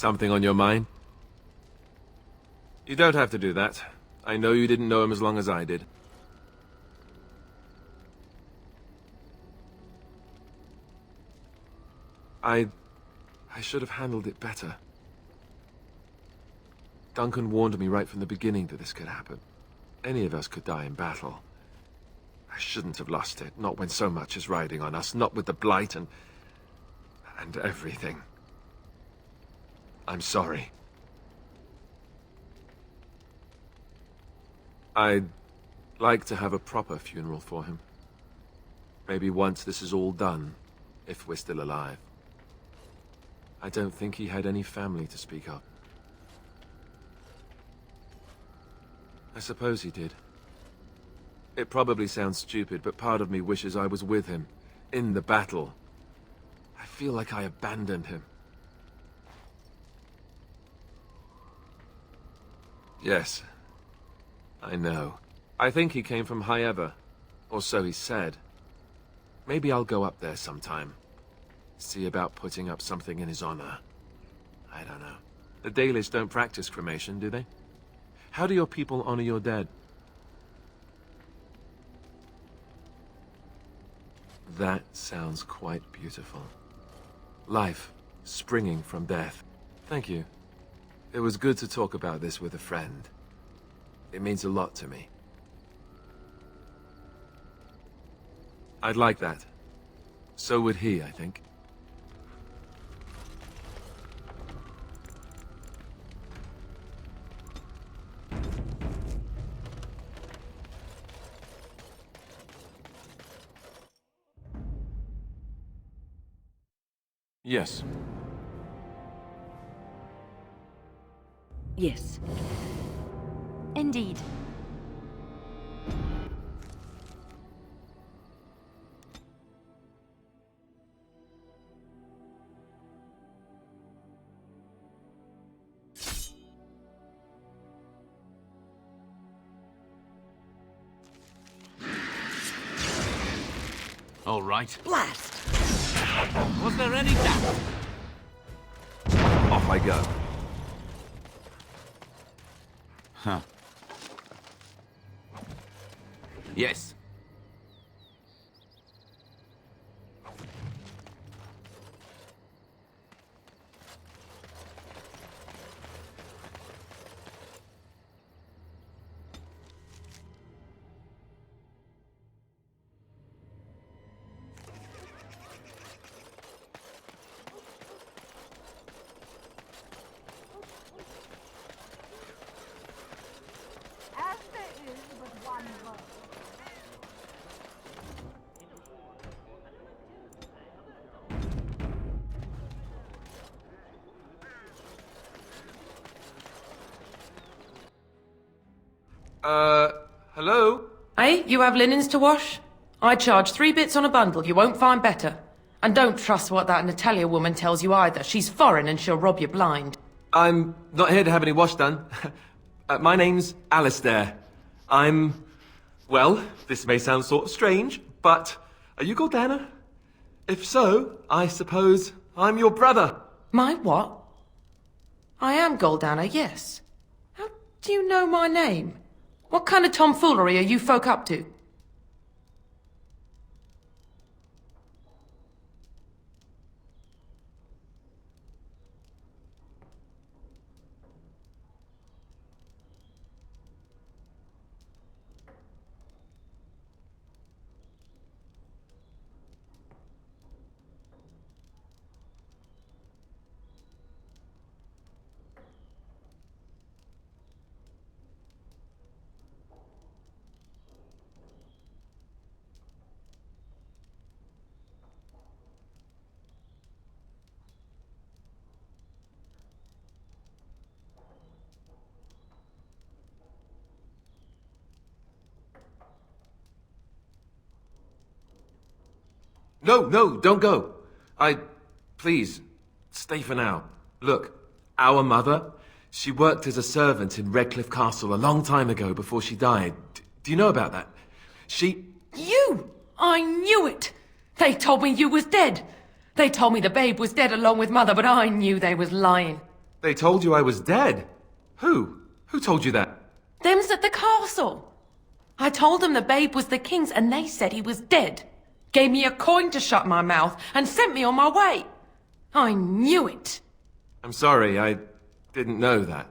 Something on your mind? You don't have to do that. I know you didn't know him as long as I did. I should have handled it better. Duncan warned me right from the beginning that this could happen. Any of us could die in battle. I shouldn't have lost it, not when so much is riding on us, not with the Blight and everything. I'm sorry. I'd like to have a proper funeral for him. Maybe once this is all done, if we're still alive. I don't think he had any family to speak of. I suppose he did. It probably sounds stupid, but part of me wishes I was with him, in the battle. I feel like I abandoned him. Yes, I know. I think he came from High Ever, or so he said. Maybe I'll go up there sometime. See about putting up something in his honor. I don't know. The Dalish don't practice cremation, do they? How do your people honor your dead? That sounds quite beautiful. Life, springing from death. Thank you. It was good to talk about this with a friend. It means a lot to me. I'd like that. So would he, I think. Yes. Yes. Indeed. All right. Blast! Was there any doubt? Off I go. Huh. Yes. As there is but one vote. Hello? Hey, you have linens to wash? I charge 3 bits on a bundle, you won't find better. And don't trust what that Natalia woman tells you either. She's foreign and she'll rob you blind. I'm not here to have any wash done. My name's Alistair. Well, this may sound sort of strange, but are you Gordana? If so, I suppose I'm your brother. My what? I am Goldana, yes. How do you know my name? What kind of tomfoolery are you folk up to? No, don't go. Please, stay for now. Look, our mother, she worked as a servant in Redcliffe Castle a long time ago before she died. Do you know about that? You! I knew it! They told me you was dead. They told me the babe was dead along with mother, but I knew they was lying. They told you I was dead. Who? Who told you that? Them's at the castle. I told them the babe was the king's and they said he was dead. Gave me a coin to shut my mouth and sent me on my way. I knew it. I'm sorry, I didn't know that.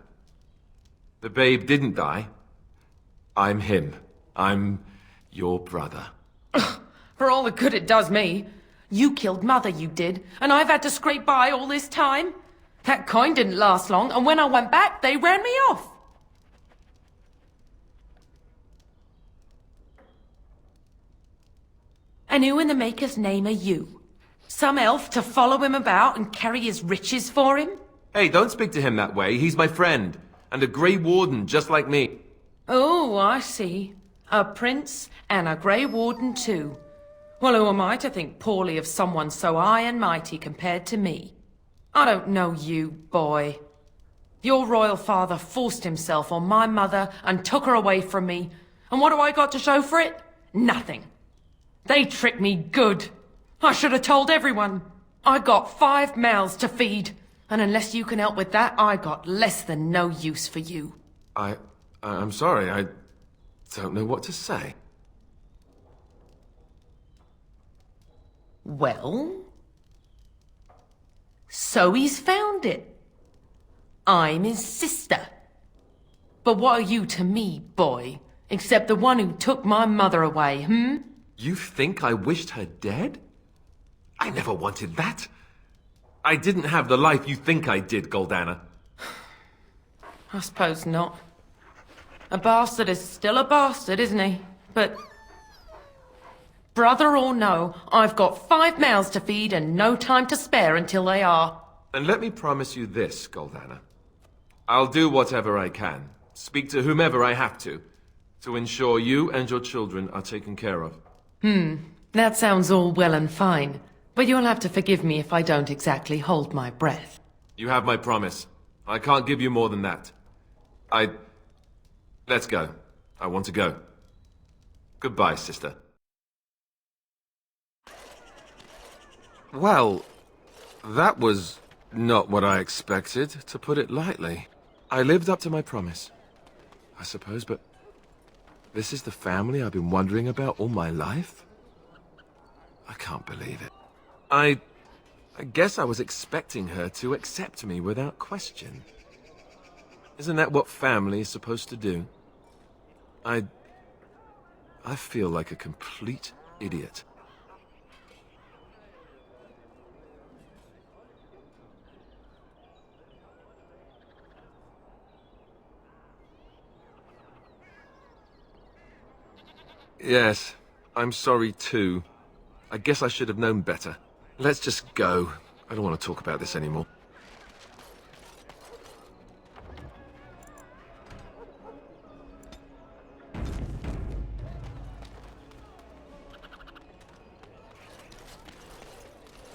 The babe didn't die. I'm him. I'm your brother. For all the good it does me. You killed Mother, you did, and I've had to scrape by all this time. That coin didn't last long, and when I went back, they ran me off. And who in the Maker's name are you? Some elf to follow him about and carry his riches for him? Hey, don't speak to him that way. He's my friend, and a Grey Warden just like me. Oh, I see. A prince and a Grey Warden too. Well, who am I to think poorly of someone so high and mighty compared to me? I don't know you, boy. Your royal father forced himself on my mother and took her away from me. And what do I got to show for it? Nothing. They tricked me good. I should have told everyone. I got 5 mouths to feed. And unless you can help with that, I got less than no use for you. I'm sorry, I don't know what to say. Well? So he's found it. I'm his sister. But what are you to me, boy? Except the one who took my mother away, You think I wished her dead? I never wanted that. I didn't have the life you think I did, Goldana. I suppose not. A bastard is still a bastard, isn't he? But... brother or no, I've got 5 mouths to feed and no time to spare until they are. And let me promise you this, Goldana. I'll do whatever I can, speak to whomever I have to ensure you and your children are taken care of. That sounds all well and fine. But you'll have to forgive me if I don't exactly hold my breath. You have my promise. I can't give you more than that. Let's go. I want to go. Goodbye, sister. Well, that was not what I expected, to put it lightly. I lived up to my promise, I suppose, but this is the family I've been wondering about all my life? I can't believe it. I guess I was expecting her to accept me without question. Isn't that what family is supposed to do? I feel like a complete idiot. Yes, I'm sorry too. I guess I should have known better. Let's just go. I don't want to talk about this anymore.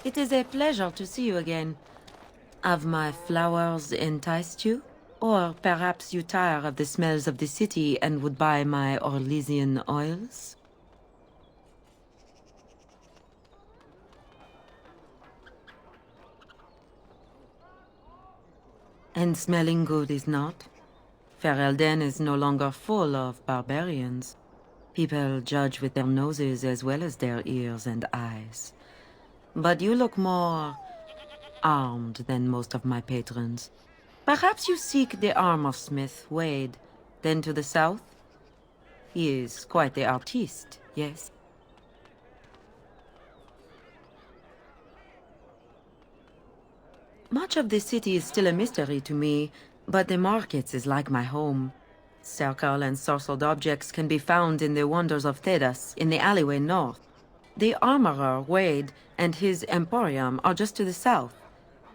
It is a pleasure to see you again. Have my flowers enticed you? Or perhaps you tire of the smells of the city and would buy my Orlesian oils? And smelling good is not. Ferelden is no longer full of barbarians. People judge with their noses as well as their ears and eyes. But you look more armed than most of my patrons. Perhaps you seek the armor-smith, Wade. Then to the south? He is quite the artiste, yes? Much of the city is still a mystery to me, but the markets is like my home. Circle and sorcelled objects can be found in the wonders of Thedas, in the alleyway north. The armorer, Wade, and his emporium are just to the south.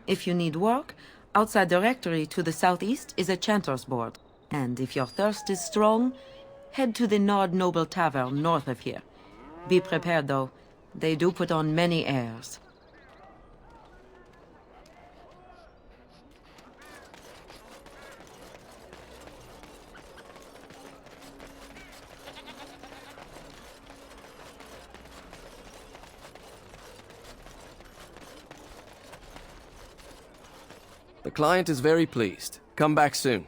If you need work, outside the rectory to the southeast is a chanter's board. And if your thirst is strong, head to the Nord Noble Tavern north of here. Be prepared, though. They do put on many airs. The The client is very pleased. Come back soon.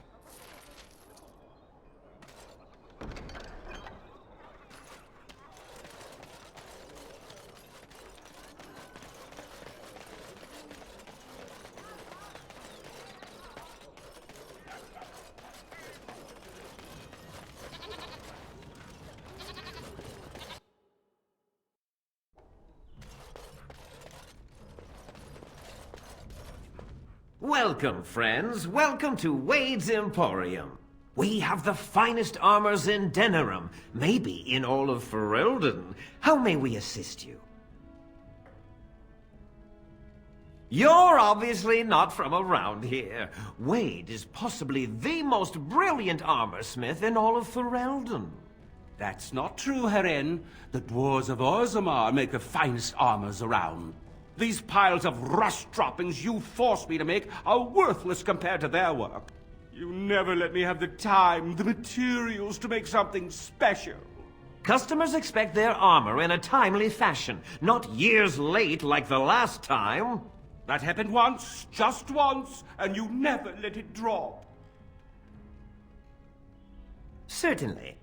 Welcome, friends. Welcome to Wade's Emporium. We have the finest armors in Denerim, maybe in all of Ferelden. How may we assist you? You're obviously not from around here. Wade is possibly the most brilliant armorsmith in all of Ferelden. That's not true, Heren. The dwarves of Orzammar make the finest armors around. These piles of rust droppings you force me to make are worthless compared to their work. You never let me have the time, the materials to make something special. Customers expect their armor in a timely fashion, not years late like the last time. That happened once, just once, and you never let it drop. Certainly.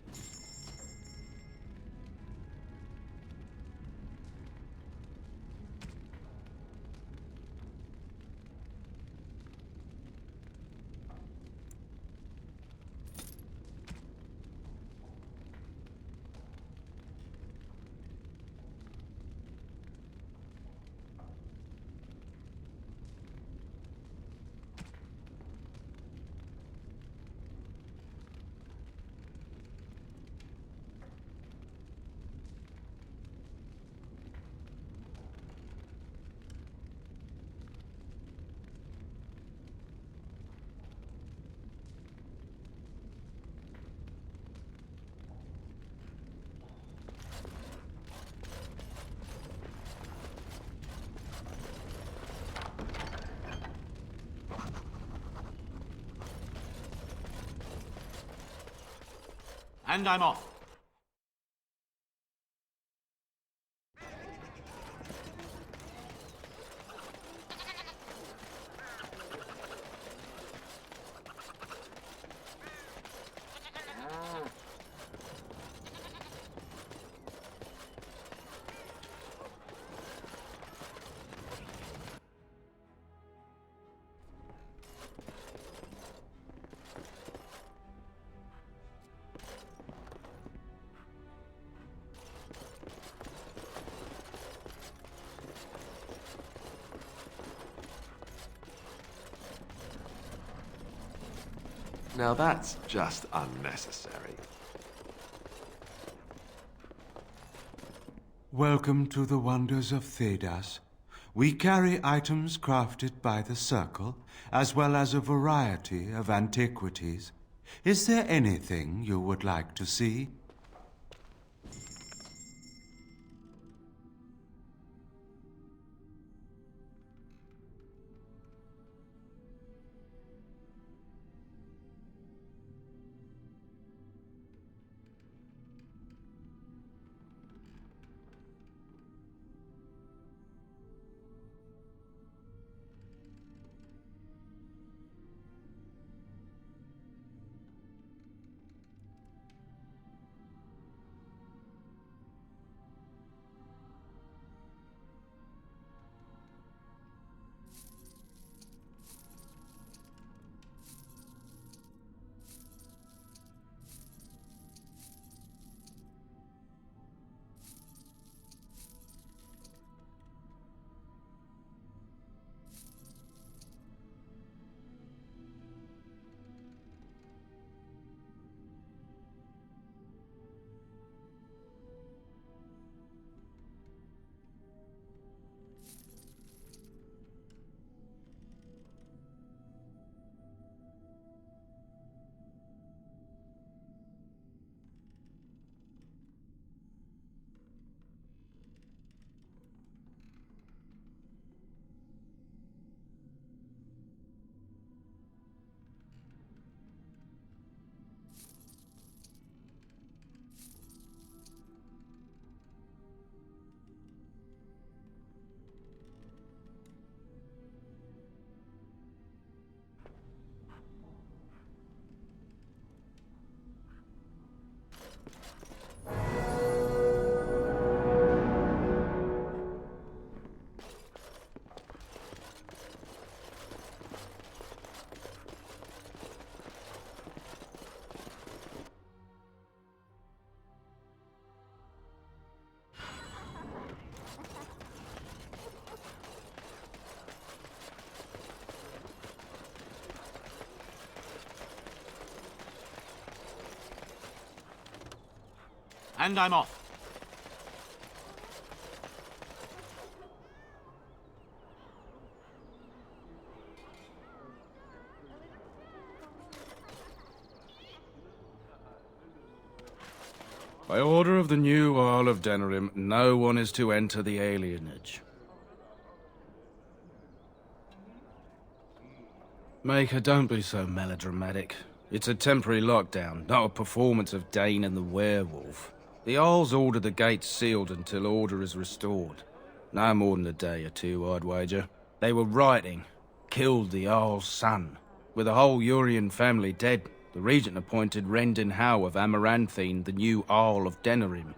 And I'm off. Now that's just unnecessary. Welcome to the wonders of Thedas. We carry items crafted by the Circle, as well as a variety of antiquities. Is there anything you would like to see? And I'm off. By order of the new Earl of Denerim, no one is to enter the alienage. Maker, don't be so melodramatic. It's a temporary lockdown, not a performance of Dane and the werewolf. The Earls ordered the gates sealed until order is restored. No more than a day or two, I'd wager. They were writing. Killed the Earl's son. With the whole Urian family dead, the regent appointed Rendon Howe of Amaranthine the new Earl of Denerim.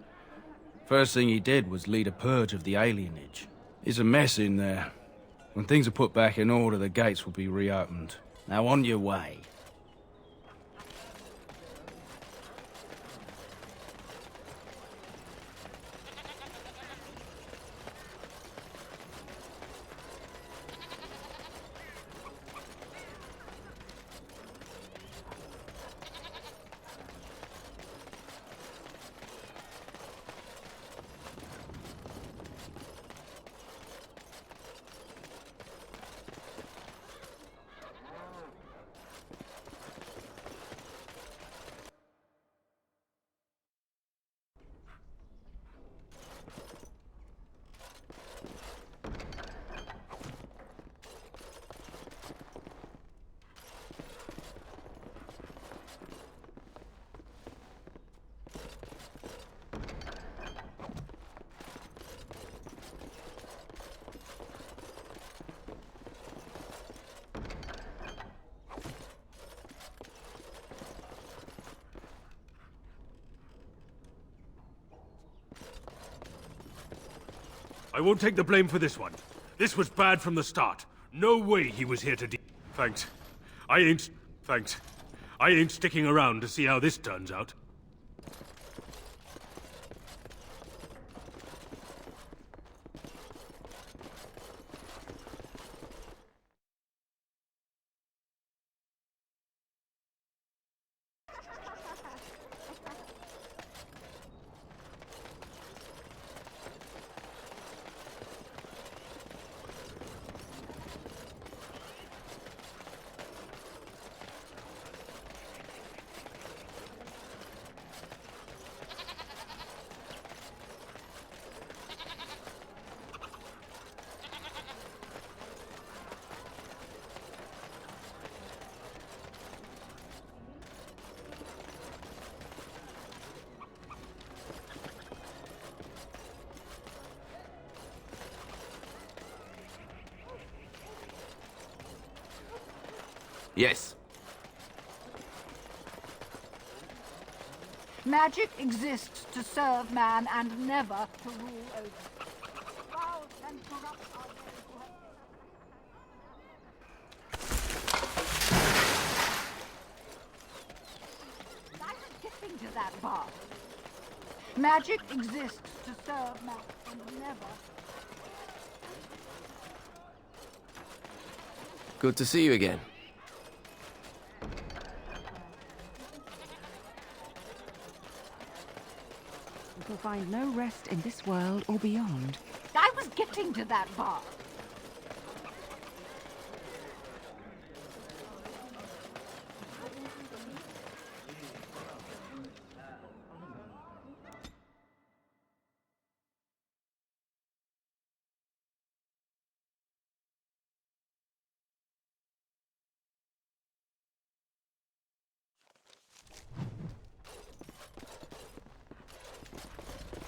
First thing he did was lead a purge of the alienage. It's a mess in there. When things are put back in order, the gates will be reopened. Now on your way. I won't take the blame for this one. This was bad from the start. No way he was here to Thanks. I ain't sticking around to see how this turns out. Yes. Magic exists to serve man and never to rule over. Foul and corrupt are those who have... I was getting to that part. Magic exists to serve man and never... Good to see you again. You will find no rest in this world or beyond. I was getting to that part.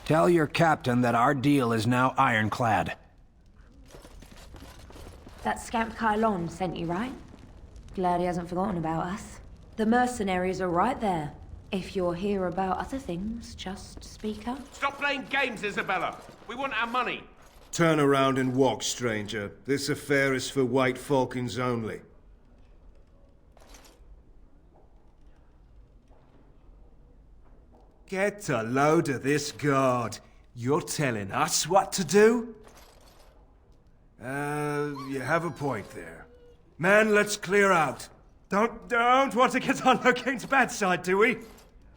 Tell your captain that our deal is now ironclad. That scamp Kylon sent you, right? Glad he hasn't forgotten about us. The mercenaries are right there. If you're here about other things, just speak up. Stop playing games, Isabella. We want our money. Turn around and walk, stranger. This affair is for White Falcons only. Get a load of this guard. You're telling us what to do? You have a point there. Man, let's clear out. Don't want to get on Locane's bad side, do we?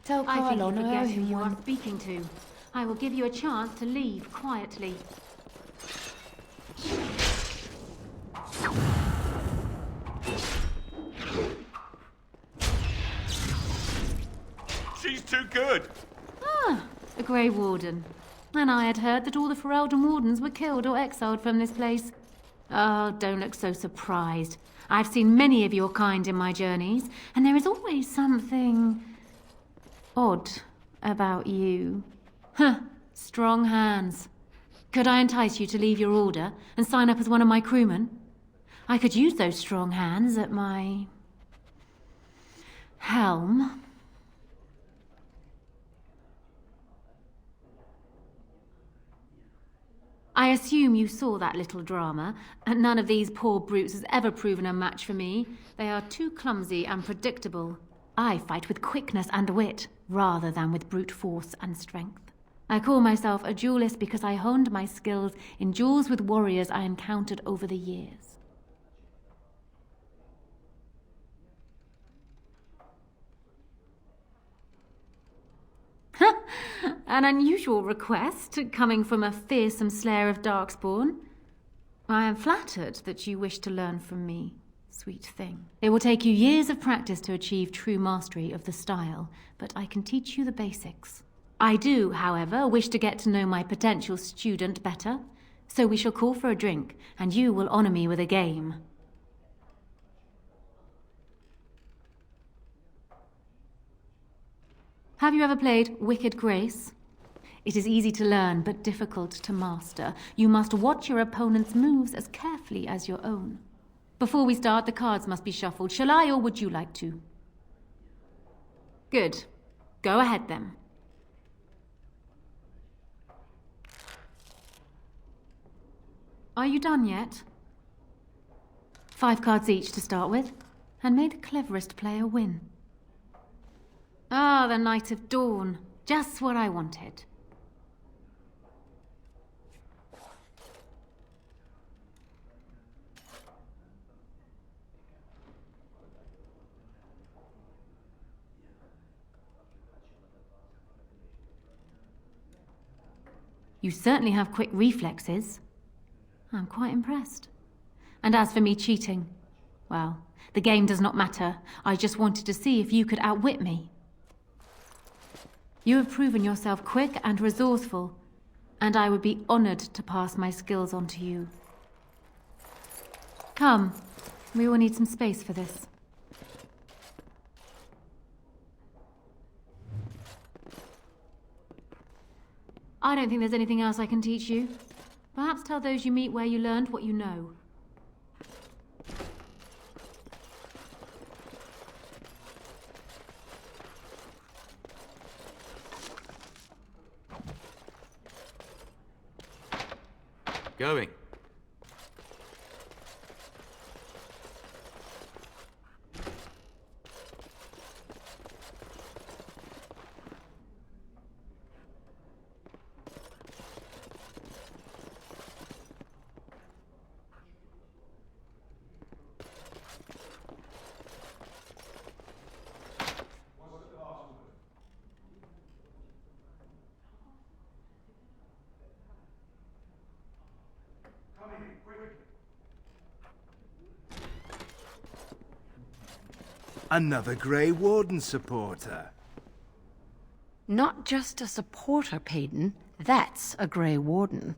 Tell I think you Carlon I owe forget who him you are one. speaking to. I will give you a chance to leave quietly. She's too good. Ah, the Grey Warden. And I had heard that all the Ferelden Wardens were killed or exiled from this place. Oh, don't look so surprised. I've seen many of your kind in my journeys, and there is always something odd about you. Huh, strong hands. Could I entice you to leave your order and sign up as one of my crewmen? I could use those strong hands at my helm. I assume you saw that little drama, and none of these poor brutes has ever proven a match for me. They are too clumsy and predictable. I fight with quickness and wit, rather than with brute force and strength. I call myself a duelist because I honed my skills in duels with warriors I encountered over the years. An unusual request, coming from a fearsome slayer of Darkspawn. I am flattered that you wish to learn from me, sweet thing. It will take you years of practice to achieve true mastery of the style, but I can teach you the basics. I do, however, wish to get to know my potential student better, so we shall call for a drink, and you will honor me with a game. Have you ever played Wicked Grace? It is easy to learn, but difficult to master. You must watch your opponent's moves as carefully as your own. Before we start, the cards must be shuffled. Shall I, or would you like to? Good. Go ahead, then. Are you done yet? 5 cards each to start with, and may the cleverest player win. Ah, the Night of Dawn. Just what I wanted. You certainly have quick reflexes. I'm quite impressed. And as for me cheating, well, the game does not matter. I just wanted to see if you could outwit me. You have proven yourself quick and resourceful, and I would be honored to pass my skills on to you. Come, we will need some space for this. I don't think there's anything else I can teach you. Perhaps tell those you meet where you learned what you know. Going. Another Grey Warden supporter. Not just a supporter, Payton. That's a Grey Warden.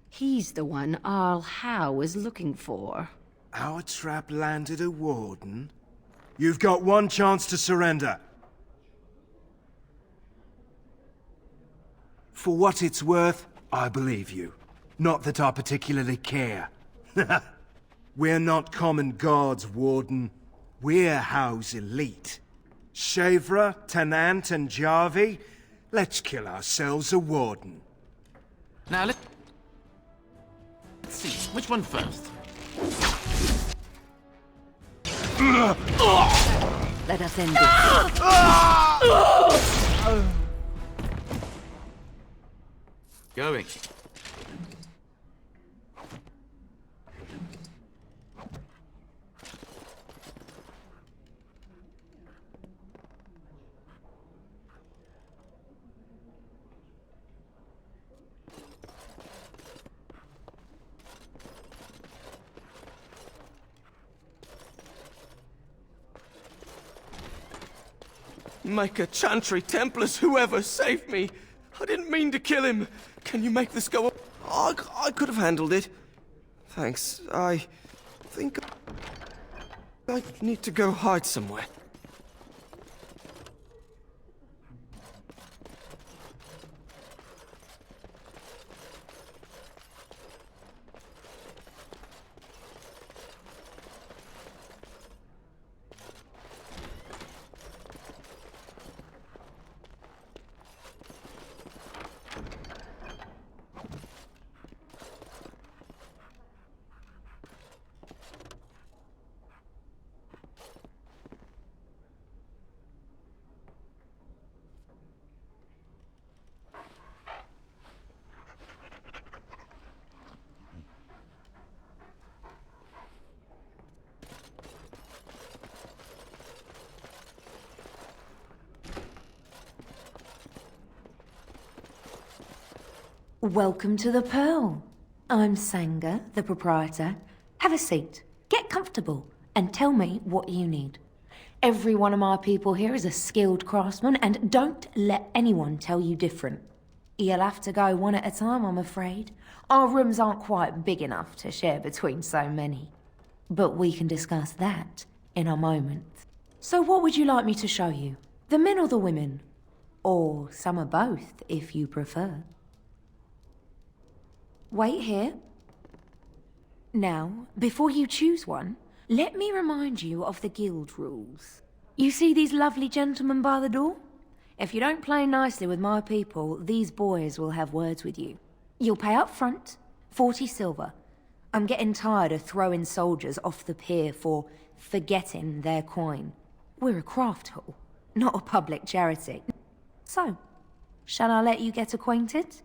He's the one Arl Howe is looking for. Our trap landed a Warden? You've got one chance to surrender. For what it's worth, I believe you. Not that I particularly care. We're not common guards, Warden. We're Howe's elite. Shavra, Tennant, and Jarvie, let's kill ourselves a Warden. Now let's see, which one first? Let us end this. Going. Maker, Chantry, Templars, whoever, save me! I didn't mean to kill him! Can you make this go? I could have handled it. Thanks. I think I need to go hide somewhere. Welcome to the Pearl. I'm Sanga, the proprietor. Have a seat, get comfortable, and tell me what you need. Every one of my people here is a skilled craftsman, and don't let anyone tell you different. You'll have to go one at a time, I'm afraid. Our rooms aren't quite big enough to share between so many. But we can discuss that in a moment. So what would you like me to show you? The men or the women? Or some of both, if you prefer. Wait here. Now, before you choose one, let me remind you of the guild rules. You see these lovely gentlemen by the door? If you don't play nicely with my people, these boys will have words with you. You'll pay up front, 40 silver. I'm getting tired of throwing soldiers off the pier for forgetting their coin. We're a craft hall, not a public charity. So, shall I let you get acquainted?